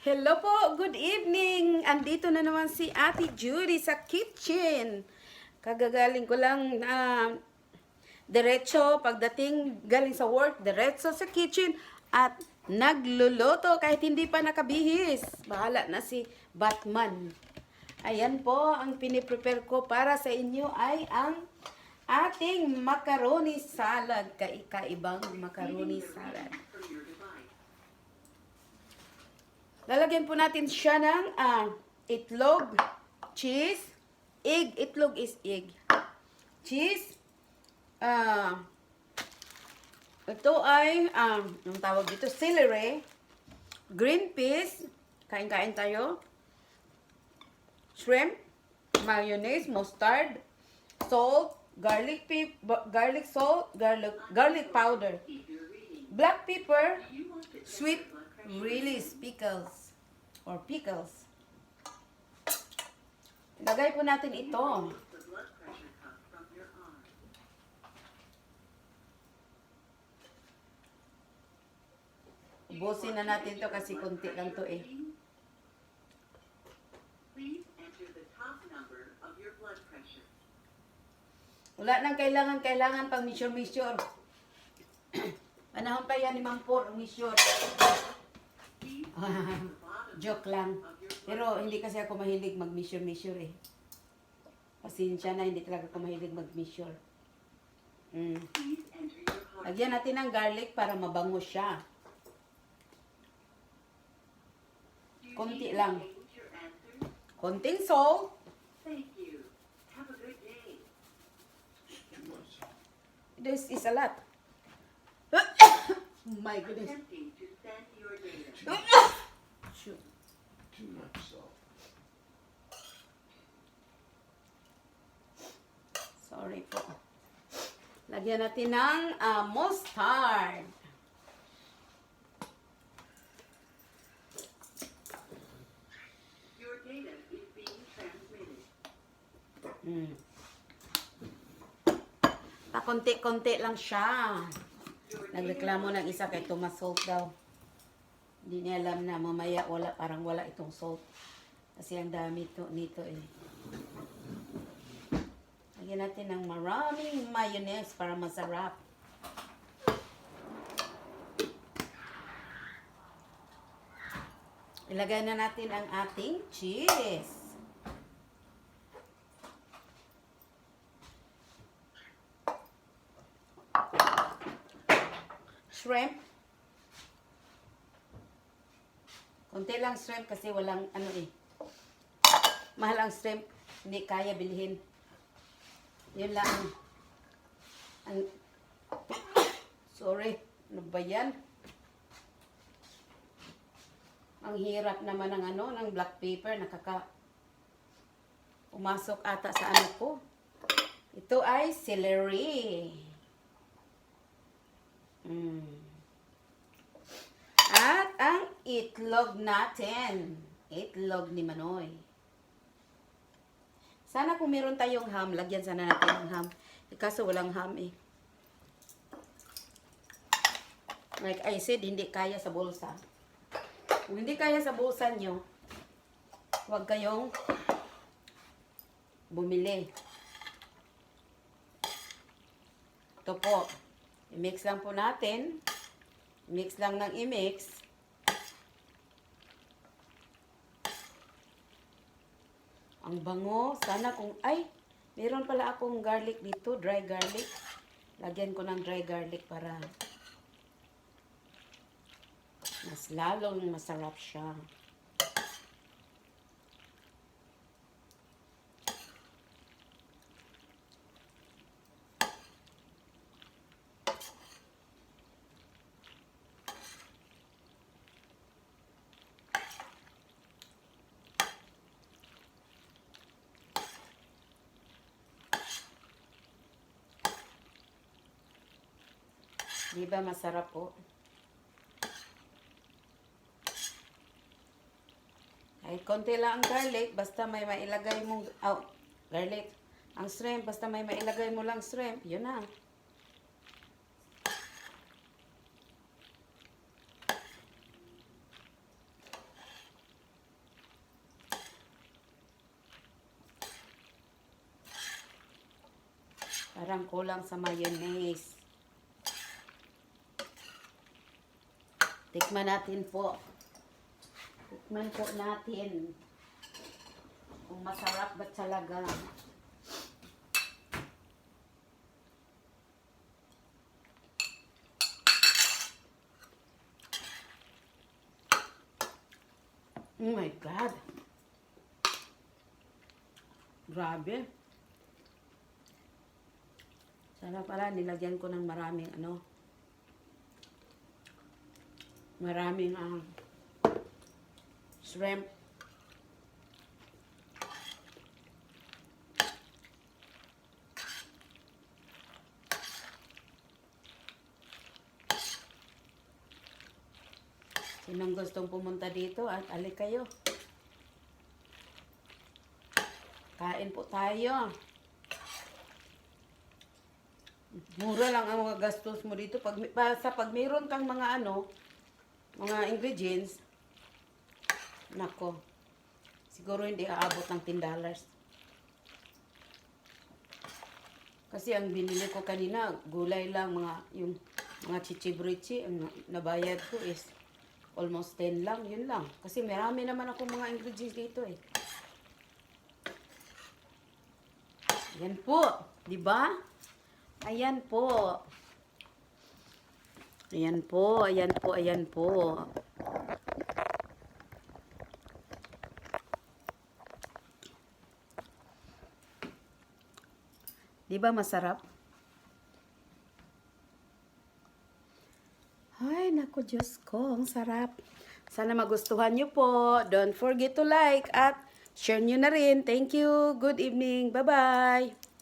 Hello po, good evening! Andito na naman si Ate Judy sa kitchen. Kagagaling ko lang na diretso pagdating galing sa work, diretso sa kitchen at nagluluto kahit hindi pa nakabihis. Bahala na si Batman. Ayan po, ang piniprepare ko para sa inyo ay ang ating macaroni salad. Kaibang macaroni salad. Lalagyan po natin siya ng itlog, cheese, egg. Itlog is egg. Cheese. Ito ay, ang tawag dito, celery, green peas, kain-kain tayo, shrimp, mayonnaise, mustard, salt, garlic salt, garlic powder, black pepper, sweet release pickles or pickles. Lagay po natin ito. Ubusin na natin to kasi kunti lang to eh. Wala nang kailangan pang measure. Panahon pa yan ni Mampor ang measure. Joke lang. Pero hindi kasi ako mahilig mag-measure eh. Pasensya na, hindi talaga ako mahilig mag-measure. Lagyan natin ng garlic para mabango siya. Konti lang. Konting salt. This is a lot. My goodness. Shoot. Too much salt. Sorry po. Lagyan natin ng mustard. Your data is being transmitted. Pakonti-konti lang siya. Nagreklamo ng isa kay Thomas salt daw. Hindi niya alam na mamaya parang wala itong salt. Kasi ang dami nito eh. Lagyan natin ng maraming mayonnaise para masarap. Ilagay na natin ang ating cheese. Shrimp. Konti lang shrimp kasi walang mahal ang shrimp, hindi kaya bilhin. Yun lang. Sorry, ano ba yan? Ang hirap naman ng black pepper, pumasok ata sa ko. Ito ay celery. At ang itlog natin. Itlog ni Manoy. Sana kung meron tayong ham, lagyan sana natin ng ham. Kaso walang ham eh. Like I said, hindi kaya sa bulsa. Kung hindi kaya sa bulsa nyo, huwag kayong bumili. Ito po. I-mix lang po natin. Mix lang ng i-mix. Ang bango. Sana meron pala akong garlic dito, dry garlic. Lagyan ko ng dry garlic para mas lalong masarap siya. Diba masarap po? Kahit konti lang ang garlic, basta may mailagay mong, garlic. Ang shrimp, basta may mailagay mo lang shrimp, yun na. Parang kulang sa mayonnaise. Tikman natin po. Tikman po natin. Kung masarap ba talaga. Oh my God. Grabe. Sana pala nilagyan ko ng maraming maraming shrimp. Sinong gustong pumunta dito at alik kayo. Kain po tayo. Mura lang ang mga gastos mo dito. Pag mayroon kang mga mga ingredients, nako, siguro hindi aabot ng $10. Kasi ang binili ko kanina, gulay lang, yung mga chichibrichi, ang nabayad ko is almost 10 lang, yun lang. Kasi marami naman ako mga ingredients dito eh. Yan po, di ba? Ayan po. Ayan po, ayan po, ayan po. Di ba masarap? Ay, naku Diyos ko, ang sarap. Sana magustuhan nyo po. Don't forget to like at share nyo na rin. Thank you. Good evening. Bye-bye.